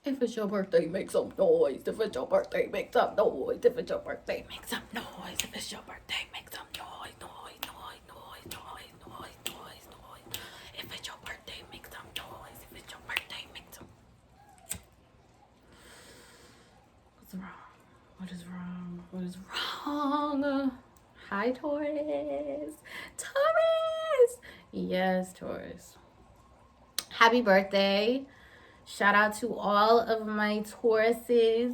If it's your birthday, make some noise. If it's your birthday, make some noise. If it's your birthday, make some noise. If it's your birthday, make some noise, noise, noise, noise, noise, noise, noise, noise. If it's your birthday, make some noise. If it's your birthday, make some. What's wrong? What is wrong? What is wrong? Hi, Taurus. Taurus! Yes, Taurus. Happy birthday. Shout out to all of my Tauruses.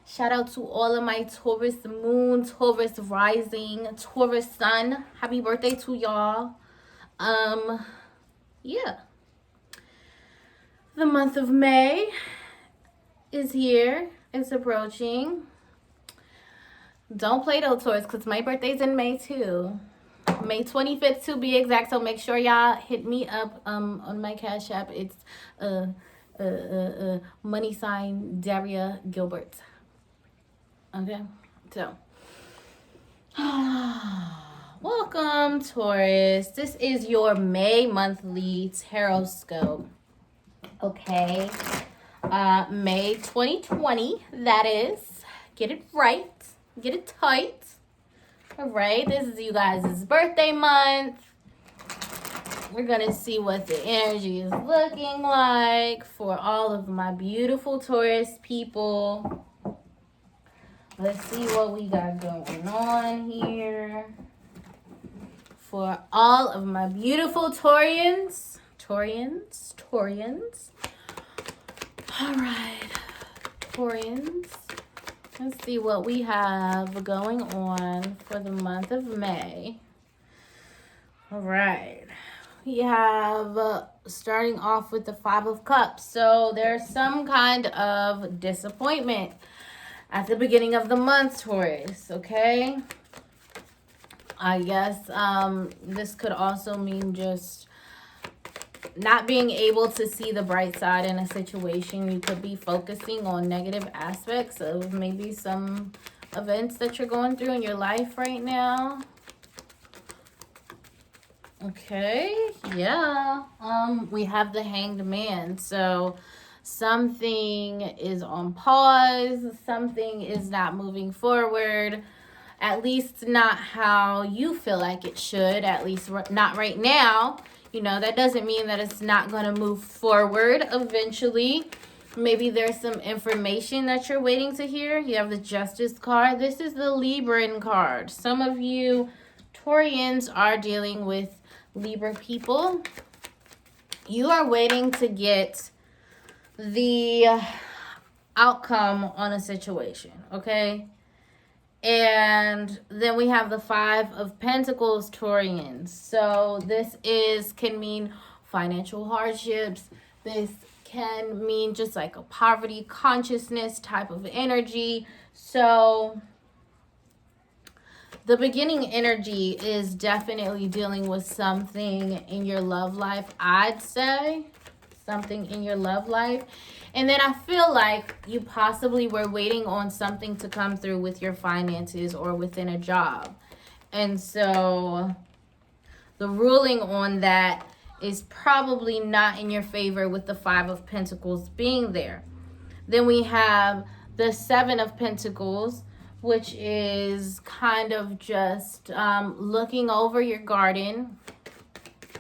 Shout out to all of my Taurus moon, Taurus rising, Taurus sun. Happy birthday to y'all. Yeah. The month of May is here. It's approaching. Don't play though, Taurus, because my birthday's in May too. May 25th to be exact. So make sure y'all hit me up on my Cash App. It's money sign Daria Gilbert. Okay, so welcome, Taurus. This is your May monthly Tarotscope. Okay, May 2020. That is. Get it right. Get it tight. All right, this is you guys' birthday month. We're going to see what the energy is looking like for all of my beautiful Taurus people. Let's see what we got going on here. For all of my beautiful Taurians. All right, Taurians. Let's see what we have going on for the month of May. All right. We have starting off with the Five of Cups. So there's some kind of disappointment at the beginning of the month, Taurus, okay? I guess this could also mean just not being able to see the bright side in a situation. You could be focusing on negative aspects of maybe some events that you're going through in your life right now. Okay, yeah. We have the Hanged Man. So something is on pause, something is not moving forward, at least not how you feel like it should, at least not right now. You know, that doesn't mean that it's not going to move forward eventually. Maybe there's some information that you're waiting to hear. You have the Justice card. This is the Libran card. Some of you Taurians are dealing with Libra people. You are waiting to get the outcome on a situation, okay? And then we have the Five of Pentacles, Taurians. So this can mean financial hardships. This can mean just like a poverty consciousness type of energy. So the beginning energy is definitely dealing with something in your love life, I'd say. Something in your love life. And then I feel like you possibly were waiting on something to come through with your finances or within a job. And so the ruling on that is probably not in your favor with the Five of Pentacles being there. Then we have the Seven of Pentacles, which is kind of just looking over your garden,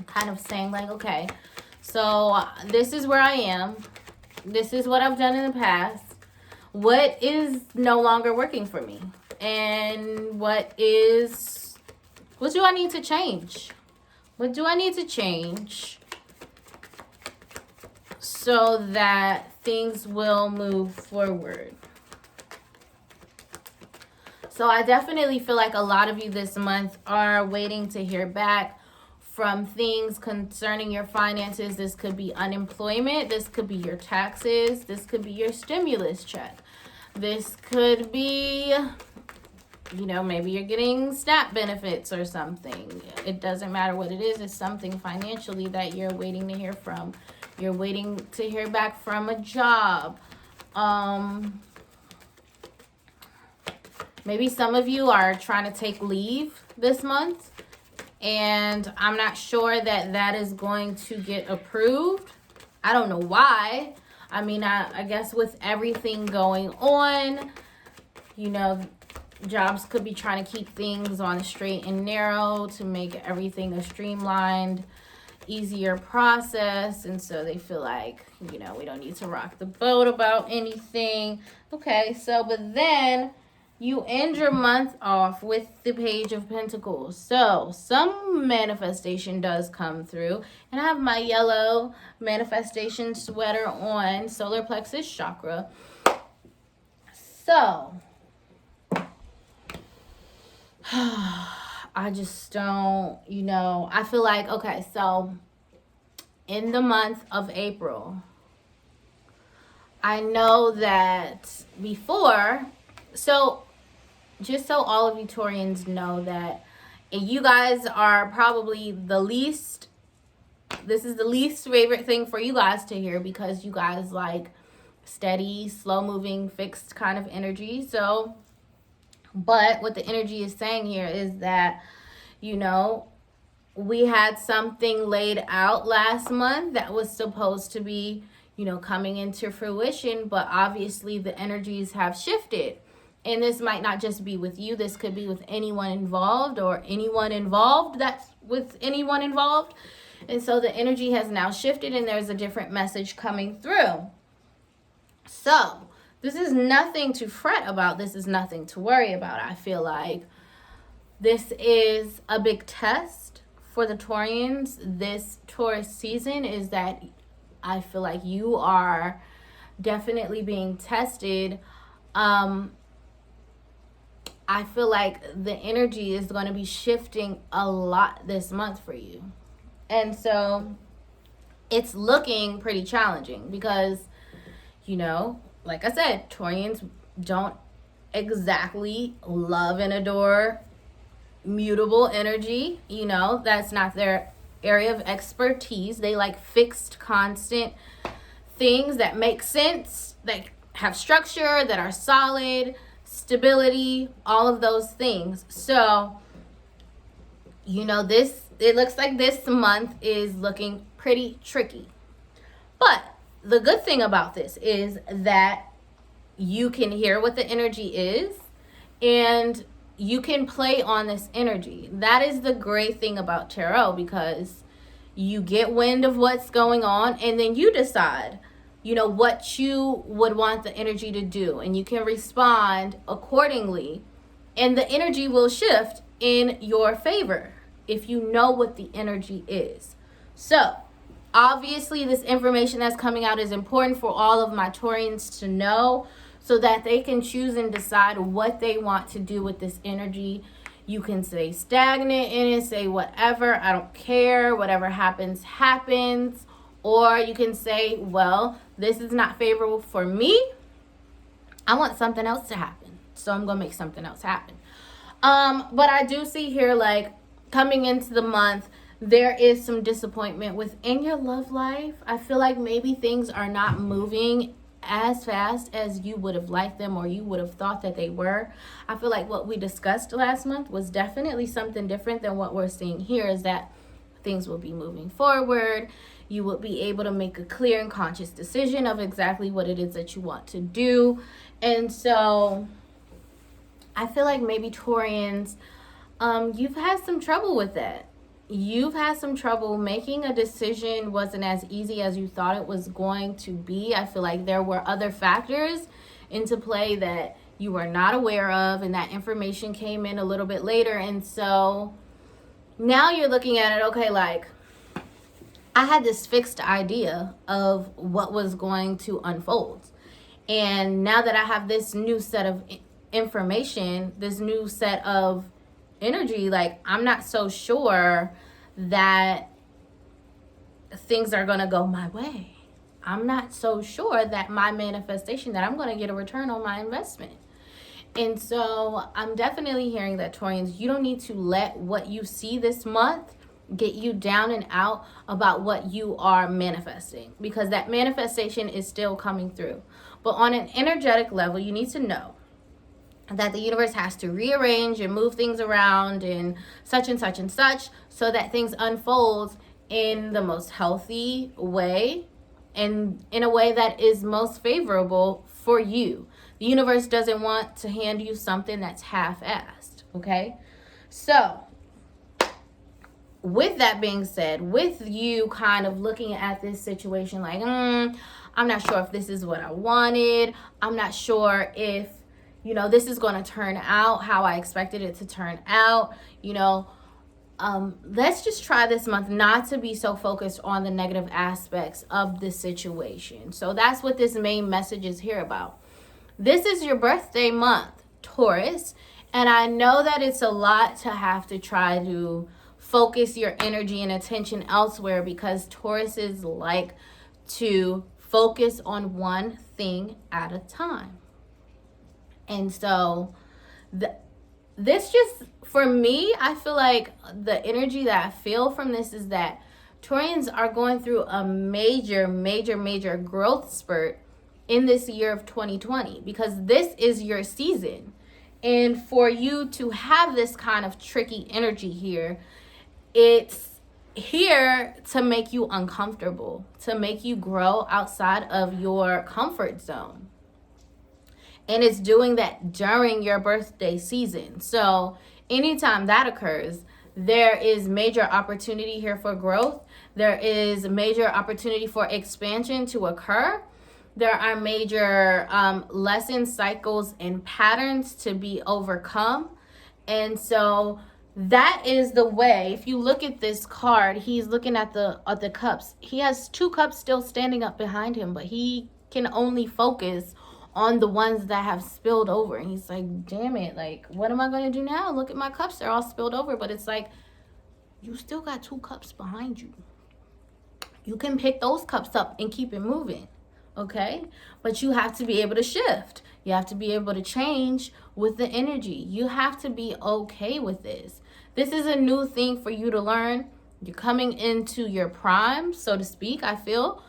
kind of saying like, okay, so this is where I am. This is what I've done in the past. What is no longer working for me? And what do I need to change? What do I need to change so that things will move forward? So I definitely feel like a lot of you this month are waiting to hear back from things concerning your finances. This could be unemployment. This could be your taxes. This could be your stimulus check. This could be, you know, maybe you're getting SNAP benefits or something. It doesn't matter what it is. It's something financially that you're waiting to hear from. You're waiting to hear back from a job. Maybe some of you are trying to take leave this month, and I'm not sure that is going to get approved. I don't know why. I mean, I guess with everything going on, you know, jobs could be trying to keep things on the straight and narrow to make everything a streamlined, easier process. And so they feel like, you know, we don't need to rock the boat about anything. Okay, so but then you end your month off with the Page of Pentacles. So some manifestation does come through. And I have my yellow manifestation sweater on, solar plexus chakra. So I just don't, you know, I feel like, okay, so in the month of April, I know that before, so just so all of you Taurians know that you guys are probably this is the least favorite thing for you guys to hear, because you guys like steady, slow moving, fixed kind of energy. So, but what the energy is saying here is that, you know, we had something laid out last month that was supposed to be, you know, coming into fruition, but obviously the energies have shifted. And this might not just be with you. This could be with anyone involved, or anyone involved that's with anyone involved. And so the energy has now shifted, and there's a different message coming through. So this is nothing to fret about. This is nothing to worry about. I feel like this is a big test for the Taurians. This Taurus season is that I feel like you are definitely being tested. I feel like the energy is going to be shifting a lot this month for you. And so it's looking pretty challenging because, you know, like I said, Taurians don't exactly love and adore mutable energy. You know, that's not their area of expertise. They like fixed, constant things that make sense, that have structure, that are solid, stability, all of those things. So, you know, it looks like this month is looking pretty tricky. But the good thing about this is that you can hear what the energy is, and you can play on this energy. That is the great thing about tarot, because you get wind of what's going on, and then you decide, you know, what you would want the energy to do, and you can respond accordingly, and the energy will shift in your favor if you know what the energy is. So obviously this information that's coming out is important for all of my Taurians to know, so that they can choose and decide what they want to do with this energy. You can stay stagnant in it, say whatever, I don't care, whatever happens, happens. Or you can say, well, this is not favorable for me. I want something else to happen, so I'm going to make something else happen. But I do see here, like, coming into the month, there is some disappointment within your love life. I feel like maybe things are not moving as fast as you would have liked them, or you would have thought that they were. I feel like what we discussed last month was definitely something different than what we're seeing here, is that things will be moving forward. You will be able to make a clear and conscious decision of exactly what it is that you want to do. And so I feel like maybe Taurians, you've had some trouble with that. You've had some trouble making a decision. Wasn't as easy as you thought it was going to be. I feel like there were other factors into play that you were not aware of, and that information came in a little bit later. And so now you're looking at it, okay, like, I had this fixed idea of what was going to unfold. And now that I have this new set of information, this new set of energy, like, I'm not so sure that things are going to go my way. I'm not so sure that my manifestation, that I'm going to get a return on my investment. And so I'm definitely hearing that, Taurians, you don't need to let what you see this month get you down and out about what you are manifesting, because that manifestation is still coming through. But on an energetic level, you need to know that the universe has to rearrange and move things around and such and such and such, so that things unfold in the most healthy way and in a way that is most favorable for you. The universe doesn't want to hand you something that's half-assed, okay? So, with that being said, with you kind of looking at this situation like, I'm not sure if this is what I wanted. I'm not sure if, this is going to turn out how I expected it to turn out. Let's just try this month not to be so focused on the negative aspects of the situation. So that's what this main message is here about. This is your birthday month, Taurus. And I know that it's a lot to have to try to focus your energy and attention elsewhere, because Tauruses like to focus on one thing at a time. And so this just, for me, I feel like the energy that I feel from this is that Taurians are going through a major, major, major growth spurt in this year of 2020, because this is your season. And for you to have this kind of tricky energy here, it's here to make you uncomfortable, to make you grow outside of your comfort zone. And it's doing that during your birthday season. So anytime that occurs, there is major opportunity here for growth. There is major opportunity for expansion to occur. There are major lesson cycles and patterns to be overcome. And so that is the way. If you look at this card, he's looking at the cups. He has 2 cups still standing up behind him, but he can only focus on the ones that have spilled over. And he's like, damn it, like, what am I going to do now? Look at my cups, they're all spilled over. But it's like, you still got 2 cups behind you. You can pick those cups up and keep it moving, okay? But you have to be able to shift. You have to be able to change with the energy. You have to be okay with this. This is a new thing for you to learn. You're coming into your prime, so to speak, I feel.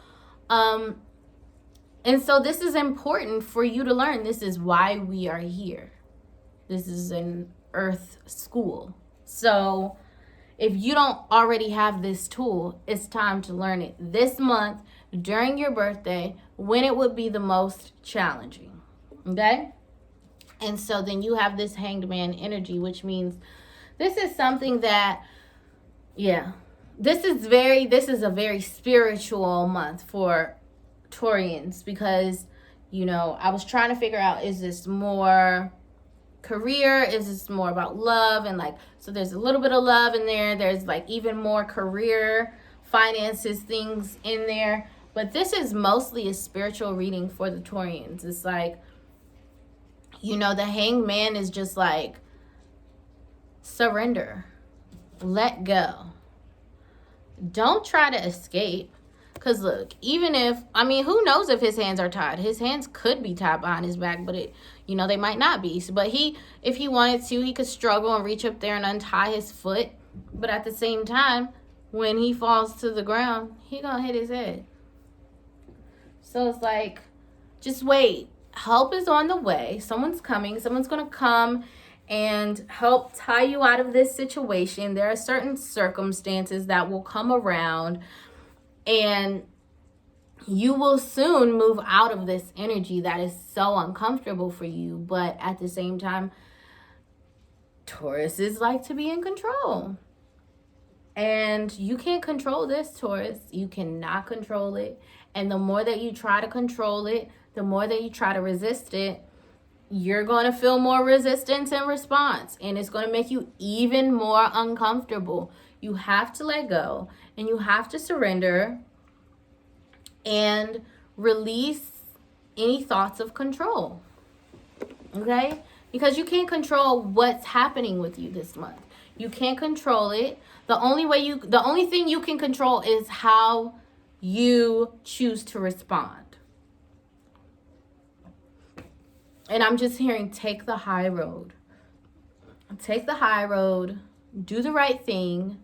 And so this is important for you to learn. This is why we are here. This is an earth school. So if you don't already have this tool, it's time to learn it this month during your birthday, when it would be the most challenging. Okay? And so then you have this Hanged Man energy, which means this is something that, this is a very spiritual month for Taurians, because, I was trying to figure out, is this more career? Is this more about love? And so there's a little bit of love in there. There's even more career, finances, things in there. But this is mostly a spiritual reading for the Taurians. It's the Hanged Man is just surrender, let go. Don't try to escape. Because look, even if, who knows if his hands are tied? His hands could be tied behind his back, but they might not be. But if he wanted to, he could struggle and reach up there and untie his foot. But at the same time, when he falls to the ground, he gonna hit his head. So it's just wait. Help is on the way. Someone's coming. Someone's gonna come and help tie you out of this situation. There are certain circumstances that will come around, and you will soon move out of this energy that is so uncomfortable for you. But at the same time, Tauruses like to be in control. And you can't control this, Taurus. You cannot control it. And the more that you try to control it, the more that you try to resist it, you're going to feel more resistance and response. And it's going to make you even more uncomfortable. You have to let go, and you have to surrender and release any thoughts of control. Okay? Because you can't control what's happening with you this month. You can't control it. The only thing you can control is how you choose to respond. And I'm just hearing, take the high road. Take the high road. Do the right thing.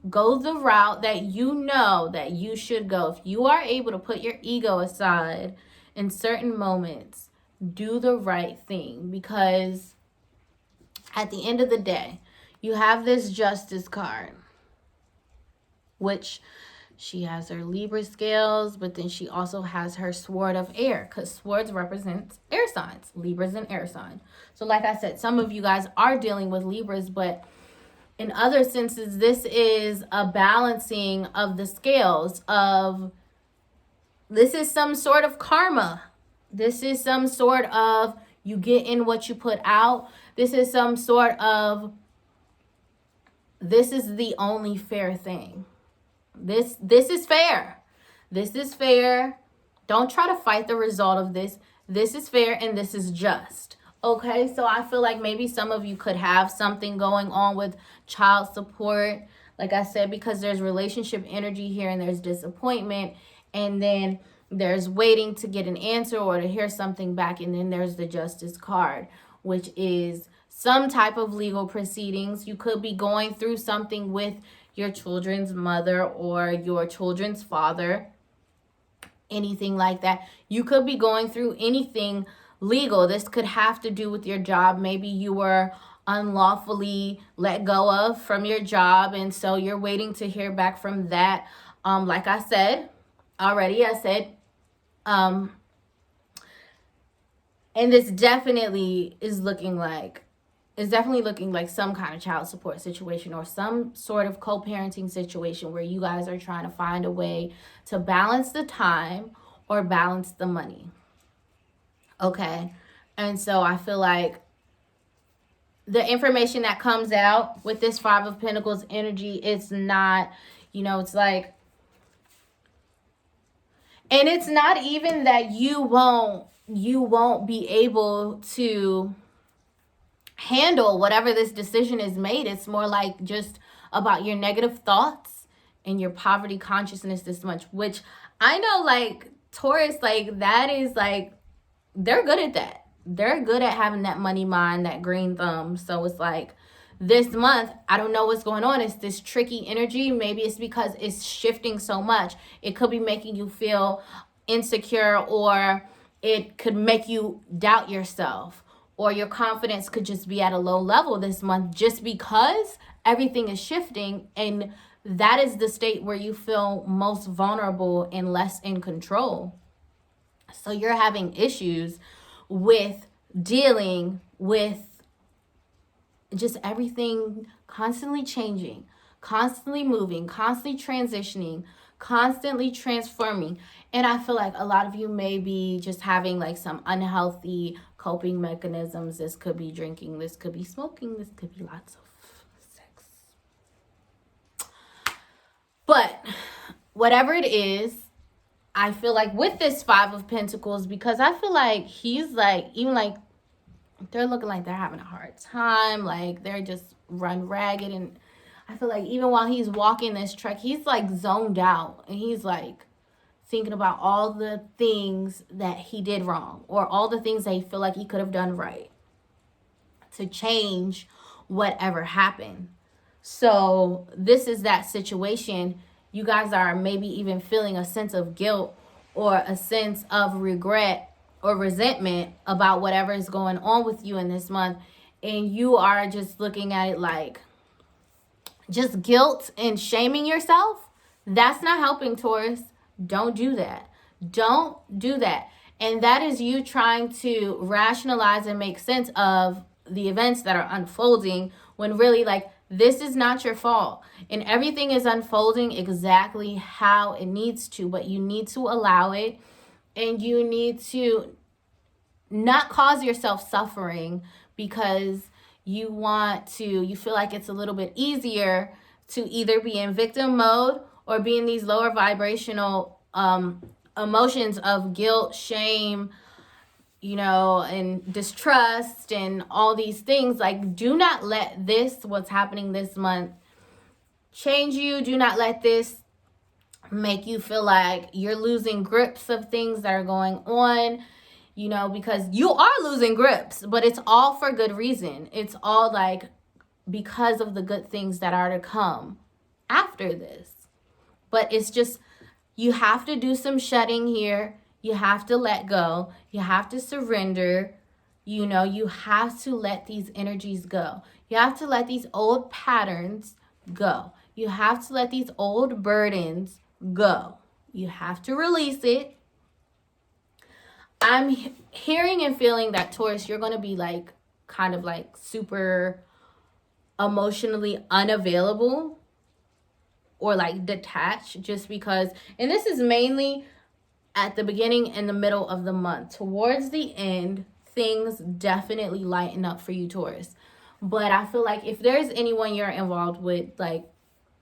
Go the route that you know that you should go. If you are able to put your ego aside in certain moments, do the right thing. Because at the end of the day, you have this Justice card, which She has her Libra scales, but then she also has her sword of air, because swords represents air signs. Libra's an air sign. So like I said, some of you guys are dealing with Libras, but in other senses, this is a balancing of the scales of, this is some sort of karma. This is some sort of, you get in what you put out. This is some sort of, this is the only fair thing. This is fair. This is fair. Don't try to fight the result of this. This is fair and this is just. Okay, so I feel like maybe some of you could have something going on with child support. Like I said, because there's relationship energy here and there's disappointment. And then there's waiting to get an answer or to hear something back. And then there's the Justice card, which is some type of legal proceedings. You could be going through something with your children's mother or your children's father, anything like that. You could be going through anything legal. This could have to do with your job. Maybe you were unlawfully let go of from your job, and so you're waiting to hear back from that. Like I said already, and this definitely is looking like, it's definitely looking like some kind of child support situation or some sort of co-parenting situation where you guys are trying to find a way to balance the time or balance the money. Okay. And so I feel like the information that comes out with this Five of Pentacles energy, it's not, it's like, and it's not even that you won't be able to handle whatever this decision is made. It's more like just about your negative thoughts and your poverty consciousness this much, which I know, like, Taurus, like, that is like, they're good at that. They're good at having that money mind, that green thumb. So it's like this month, I don't know what's going on. It's this tricky energy. Maybe it's because it's shifting so much. It could be making you feel insecure, or it could make you doubt yourself, or your confidence could just be at a low level this month just because everything is shifting. And that is the state where you feel most vulnerable and less in control. So you're having issues with dealing with just everything constantly changing, constantly moving, constantly transitioning, constantly transforming. And I feel like a lot of you may be just having like some unhealthy coping mechanisms. This could be drinking, this could be smoking, this could be lots of sex. But whatever it is, I feel like with this Five of Pentacles, because I feel like he's like, even like, they're looking like they're having a hard time. Like they're just run ragged. And I feel like even while he's walking this trek, he's like zoned out. And he's like thinking about all the things that he did wrong, or all the things that he feel like he could have done right to change whatever happened. So this is that situation. You guys are maybe even feeling a sense of guilt or a sense of regret or resentment about whatever is going on with you in this month. And you are just looking at it like just guilt and shaming yourself. That's not helping, Taurus. Don't do that. Don't do that. And that is you trying to rationalize and make sense of the events that are unfolding, when really, like, this is not your fault. And everything is unfolding exactly how it needs to, but you need to allow it. And you need to not cause yourself suffering because you feel like it's a little bit easier to either be in victim mode or be in these lower vibrational emotions of guilt, shame, and distrust and all these things. Like, do not let this, what's happening this month, change you. Do not let this make you feel like you're losing grips of things that are going on, because you are losing grips, but it's all for good reason. It's all like because of the good things that are to come after this. But it's just, you have to do some shedding here. You have to let go. You have to surrender. You have to let these energies go. You have to let these old patterns go. You have to let these old burdens go. You have to release it. I'm hearing and feeling that, Taurus, you're going to be like kind of like super emotionally unavailable or like detached, just because, and this is mainly at the beginning and the middle of the month. Towards the end, things definitely lighten up for you, Taurus. But I feel like if there's anyone you're involved with, like,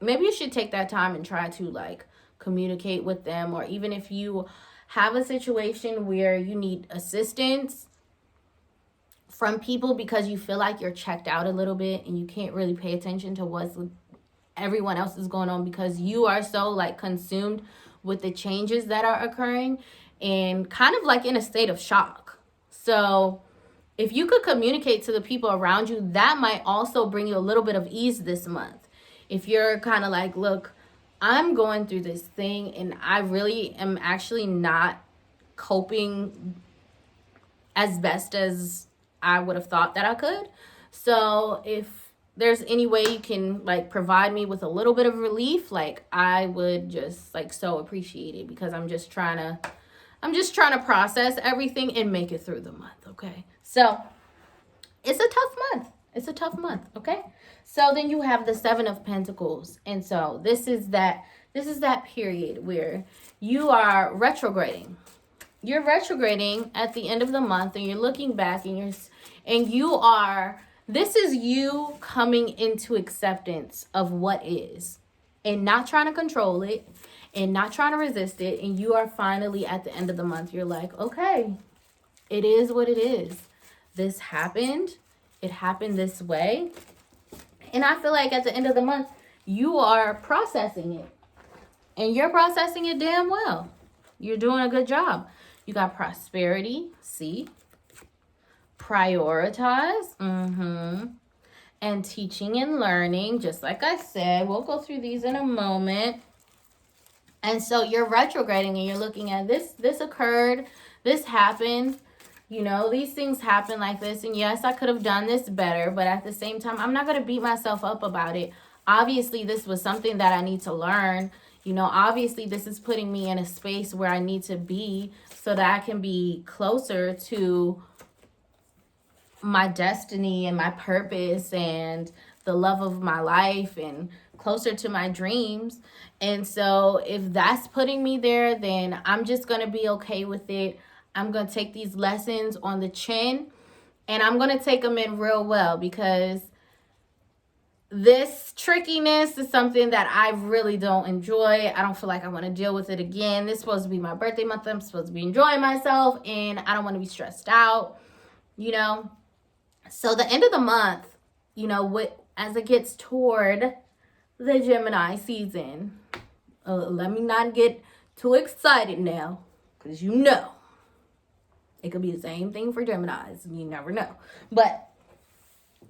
maybe you should take that time and try to like communicate with them. Or even if you have a situation where you need assistance from people because you feel like you're checked out a little bit and you can't really pay attention to what's everyone else is going on because you are so like consumed with the changes that are occurring and kind of like in a state of shock. So if you could communicate to the people around you, that might also bring you a little bit of ease this month. If you're kind of like, look, I'm going through this thing and I really am actually not coping as best as I would have thought that I could. So if there's any way you can like provide me with a little bit of relief, like I would just like so appreciate it, because I'm just trying to process everything and make it through the month, okay? So it's a tough month. It's a tough month, okay? So then you have the Seven of Pentacles. And so this is that period where you are retrograding. You're retrograding at the end of the month, and you're looking back, and this is you coming into acceptance of what is and not trying to control it and not trying to resist it. And you are finally at the end of the month. You're like, okay, it is what it is. This happened. It happened this way. And I feel like at the end of the month, you are processing it. And you're processing it damn well. You're doing a good job. You got prosperity, see? Prioritize, and teaching and learning, just like I said. We'll go through these in a moment. And so you're retrograding and you're looking at this occurred, this happened. You know, these things happen like this. And yes, I could have done this better, but at the same time, I'm not going to beat myself up about it. Obviously, this was something that I need to learn. You know, obviously, this is putting me in a space where I need to be so that I can be closer to my destiny and my purpose and the love of my life and closer to my dreams. And so if that's putting me there, then I'm just going to be okay with it. I'm going to take these lessons on the chin and I'm going to take them in real well, because this trickiness is something that I really don't enjoy. I don't feel like I want to deal with it again. This is supposed to be my birthday month. I'm supposed to be enjoying myself and I don't want to be stressed out, you know. So the end of the month, you know, as it gets toward the Gemini season, let me not get too excited now, because you know, it could be the same thing for Geminis, and you never know. But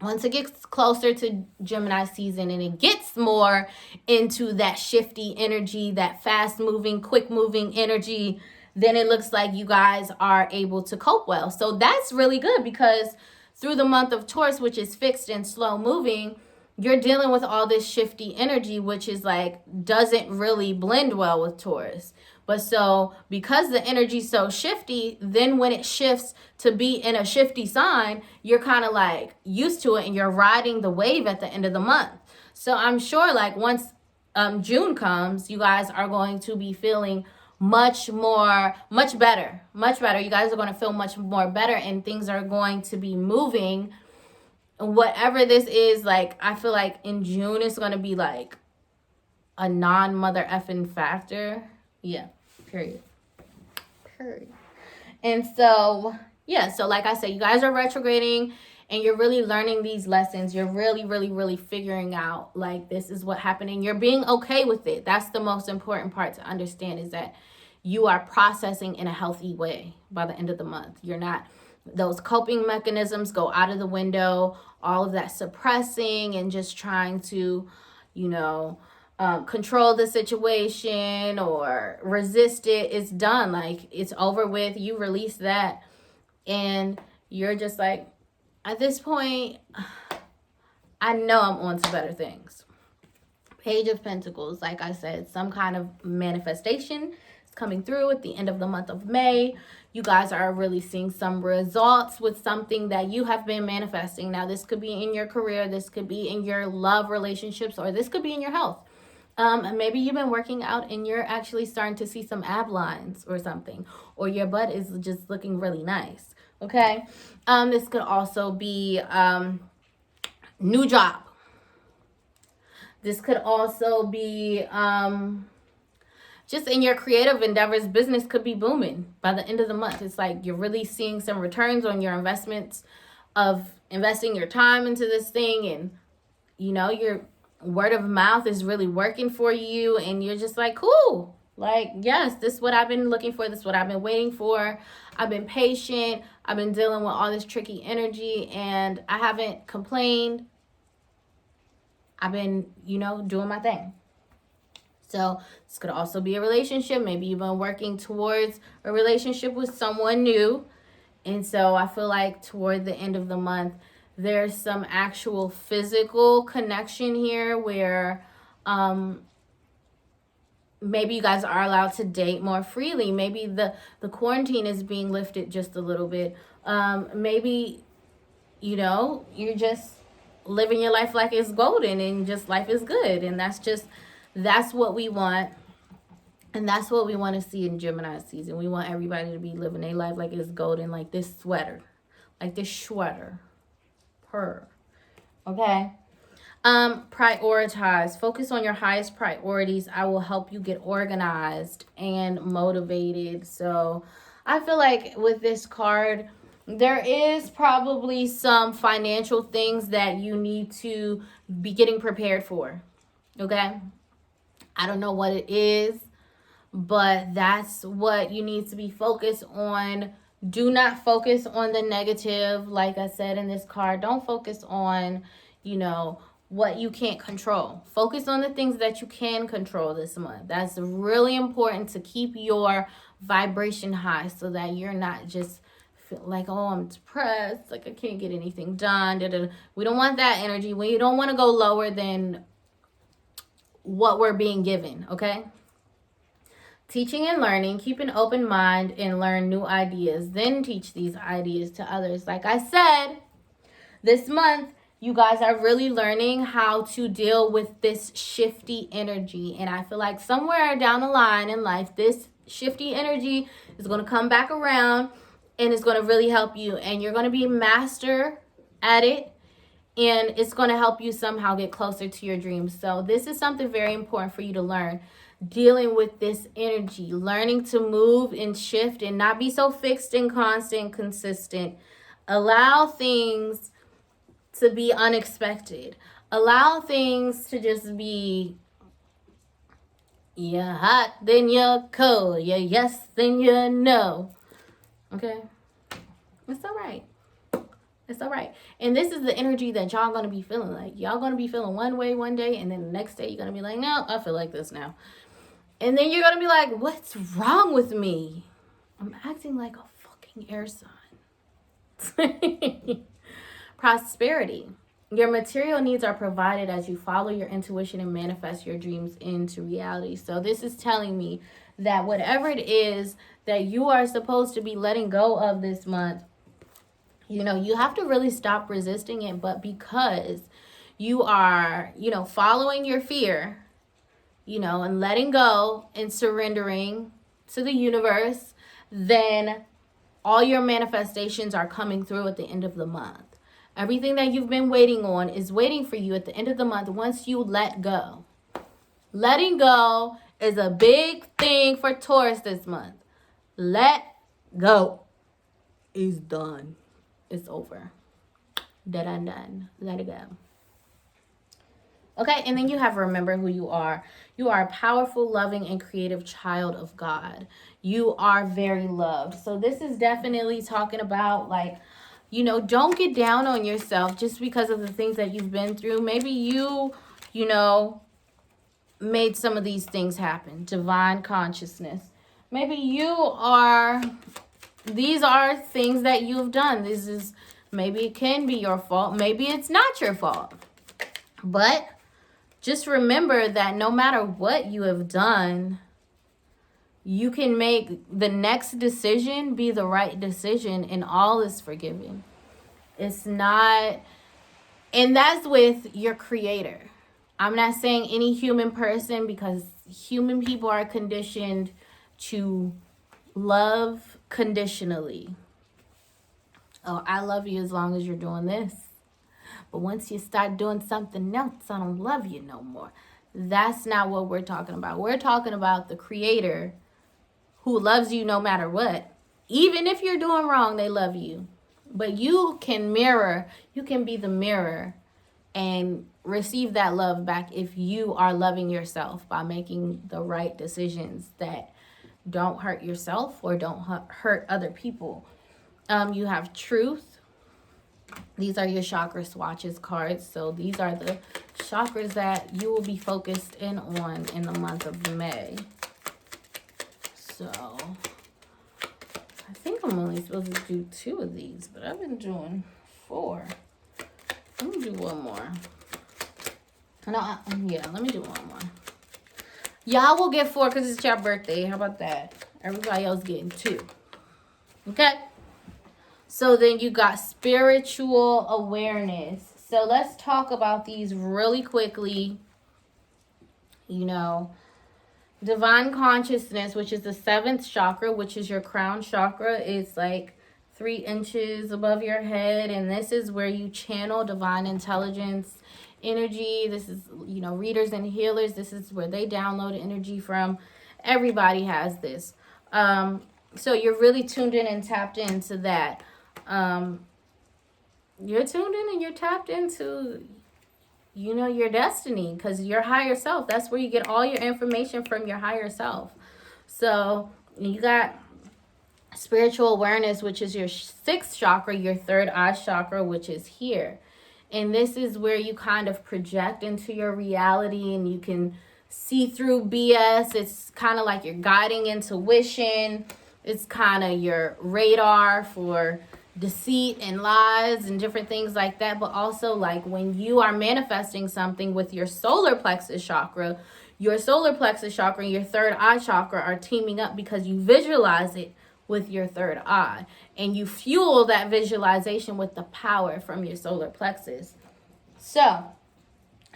once it gets closer to Gemini season and it gets more into that shifty energy, that fast-moving, quick-moving energy, then it looks like you guys are able to cope well. So that's really good, because through the month of Taurus, which is fixed and slow moving, you're dealing with all this shifty energy, which is like, doesn't really blend well with Taurus. But so because the energy's so shifty, then when it shifts to be in a shifty sign, you're kind of like used to it and you're riding the wave at the end of the month. So I'm sure like once June comes, you guys are going to be feeling much better. You guys are going to feel much more better, and things are going to be moving. Whatever this is, like, I feel like in June it's going to be like a non-mother effing factor. Yeah, period. And so, yeah, so like I said, you guys are retrograding and you're really learning these lessons. You're really figuring out, like, this is what happened, and you're being okay with it. That's the most important part to understand, is that you are processing in a healthy way by the end of the month. You're not, those coping mechanisms go out of the window. All of that suppressing and just trying to, you know, control the situation or resist it is done. Like, it's over with. You release that and you're just like, at this point, I know I'm on to better things. Page of Pentacles, like I said, some kind of manifestation is coming through at the end of the month of May. You guys are really seeing some results with something that you have been manifesting. Now, this could be in your career, this could be in your love relationships, or this could be in your health. Maybe you've been working out and you're actually starting to see some ab lines or something, or your butt is just looking really nice. Okay. This could also be new job. This could also be just in your creative endeavors. Business could be booming by the end of the month. It's like you're really seeing some returns on your investments of investing your time into this thing, and you know, your word of mouth is really working for you, and you're just like, cool, like, yes, this is what I've been looking for, this is what I've been waiting for. I've been patient, I've been dealing with all this tricky energy, and I haven't complained. I've been, you know, doing my thing. So this could also be a relationship. Maybe you've been working towards a relationship with someone new. And so I feel like toward the end of the month, there's some actual physical connection here where maybe you guys are allowed to date more freely. Maybe the quarantine is being lifted just a little bit. Maybe, you know, you're just living your life like it's golden and just life is good. And that's what we want. And that's what we want to see in Gemini season. We want everybody to be living their life like it's golden, like this sweater, like this sweater. Purr. Okay. Prioritize. Focus on your highest priorities. I will help you get organized and motivated. So I feel like with this card, there is probably some financial things that you need to be getting prepared for. Okay. I don't know what it is, but that's what you need to be focused on. Do not focus on the negative. Like I said in this card, don't focus on, you know, what you can't control. Focus on the things that you can control this month. That's really important to keep your vibration high so that you're not just feel like, oh, I'm depressed, like I can't get anything done. We don't want that energy. We don't want to go lower than what we're being given, okay? Teaching and learning. Keep an open mind and learn new ideas. Then teach these ideas to others. Like I said, this month, you guys are really learning how to deal with this shifty energy. And I feel like somewhere down the line in life, this shifty energy is going to come back around and it's going to really help you. And you're going to be a master at it. And it's going to help you somehow get closer to your dreams. So this is something very important for you to learn. Dealing with this energy, learning to move and shift and not be so fixed and constant, consistent. Allow things to be unexpected. Allow things to just be, you're hot, then you're cold. You're yes, then you're no. Okay? It's all right. It's all right. And this is the energy that y'all going to be feeling like. Y'all going to be feeling one way one day, and then the next day you're going to be like, no, I feel like this now. And then you're going to be like, what's wrong with me? I'm acting like a fucking air sign. Prosperity. Your material needs are provided as you follow your intuition and manifest your dreams into reality. So this is telling me that whatever it is that you are supposed to be letting go of this month, you know, you have to really stop resisting it. But because you are, you know, following your fear, you know, and letting go and surrendering to the universe, then all your manifestations are coming through at the end of the month. Everything that you've been waiting on is waiting for you at the end of the month once you let go. Letting go is a big thing for Taurus this month. Let go. It's done. It's over. Done. Let it go. Okay, and then you have to remember who you are. You are a powerful, loving, and creative child of God. You are very loved. So this is definitely talking about, like, you know, don't get down on yourself just because of the things that you've been through. Maybe you know, made some of these things happen. Divine consciousness. Maybe these are things that you've done. Maybe it can be your fault. Maybe it's not your fault. But just remember that no matter what you have done, you can make the next decision be the right decision, and all is forgiven. It's not, and that's with your creator. I'm not saying any human person, because human people are conditioned to love conditionally. Oh, I love you as long as you're doing this. But once you start doing something else, I don't love you no more. That's not what we're talking about. We're talking about the creator who loves you no matter what. Even if you're doing wrong, they love you. But you can mirror, you can be the mirror and receive that love back if you are loving yourself by making the right decisions that don't hurt yourself or don't hurt other people. You have truth. These are your chakra swatches cards. So these are the chakras that you will be focused in on in the month of May. So I think I'm only supposed to do 2 of these, but I've been doing 4. Let me do one more. No, yeah, let me do one more. Y'all will get 4 because it's your birthday. How about that? Everybody else getting 2. Okay? So then you got spiritual awareness. So let's talk about these really quickly. You know, divine consciousness, which is the 7th chakra, which is your crown chakra, is like 3 inches above your head. And this is where you channel divine intelligence energy. This is, you know, readers and healers. This is where they download energy from. Everybody has this. So you're really tuned in and tapped into that. You're tuned in and you're tapped into, you know, your destiny, because your higher self, that's where you get all your information from, your higher self. So you got spiritual awareness, which is your 6th chakra, your 3rd eye chakra, which is here. And this is where you kind of project into your reality and you can see through BS. It's kind of like your guiding intuition. It's kind of your radar for deceit and lies and different things like that. But also, like, when you are manifesting something with your solar plexus chakra and your 3rd eye chakra are teaming up because you visualize it with your 3rd eye, and you fuel that visualization with the power from your solar plexus. So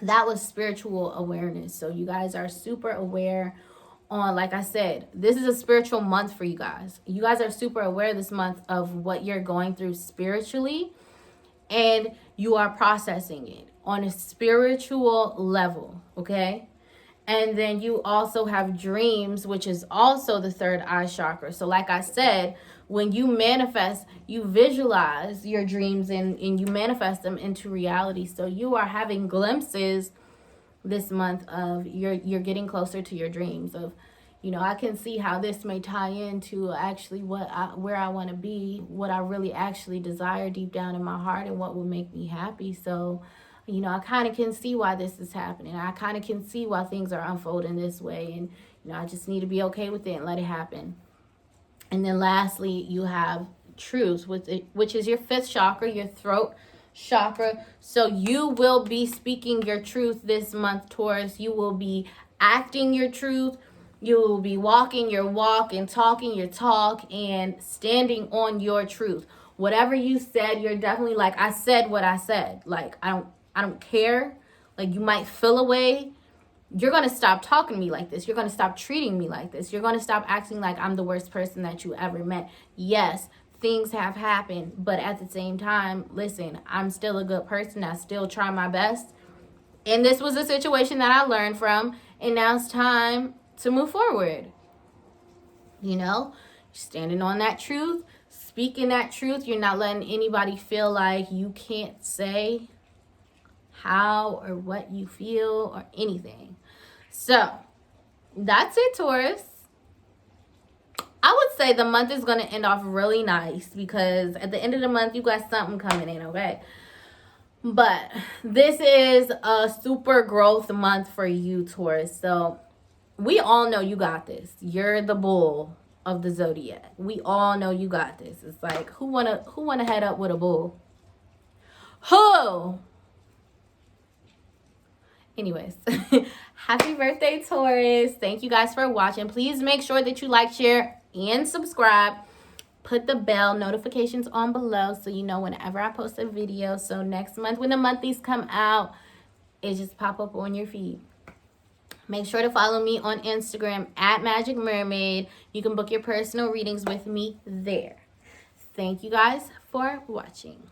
that was spiritual awareness. So you guys are super aware on, like I said, this is a spiritual month for you guys. You guys are super aware this month of what you're going through spiritually, and you are processing it on a spiritual level, okay? And then you also have dreams, which is also the 3rd eye chakra. So like I said, when you manifest, you visualize your dreams and you manifest them into reality. So you are having glimpses this month of you're getting closer to your dreams of, you know, I can see how this may tie into actually where I want to be, what I really actually desire deep down in my heart, and what will make me happy. So, you know, I kind of can see why this is happening. I kind of can see why things are unfolding this way. And, you know, I just need to be okay with it and let it happen. And then lastly, you have truth, which is your 5th chakra, your throat chakra. So you will be speaking your truth this month, Taurus. You will be acting your truth. You will be walking your walk and talking your talk and standing on your truth. Whatever you said, you're definitely like, I said what I said. Like, I don't care. Like, you might feel away. You're going to stop talking to me like this. You're going to stop treating me like this. You're going to stop acting like I'm the worst person that you ever met. Yes, things have happened, but at the same time, listen, I'm still a good person. I still try my best. And this was a situation that I learned from, and now it's time to move forward. You know, standing on that truth, speaking that truth. You're not letting anybody feel like you can't say how or what you feel or anything. So that's it, Taurus. I would say the month is going to end off really nice, because at the end of the month, you got something coming in, okay? But this is a super growth month for you, Taurus. So we all know you got this. You're the bull of the zodiac. We all know you got this. It's like, who wanna head up with a bull? Who? Anyways, happy birthday, Taurus. Thank you guys for watching. Please make sure that you like, share, and subscribe. Put the bell notifications on below so you know whenever I post a video. So next month when the monthlies come out, it just pop up on your feed. Make sure to follow me on Instagram at Magic Mermaid. You can book your personal readings with me there. Thank you guys for watching.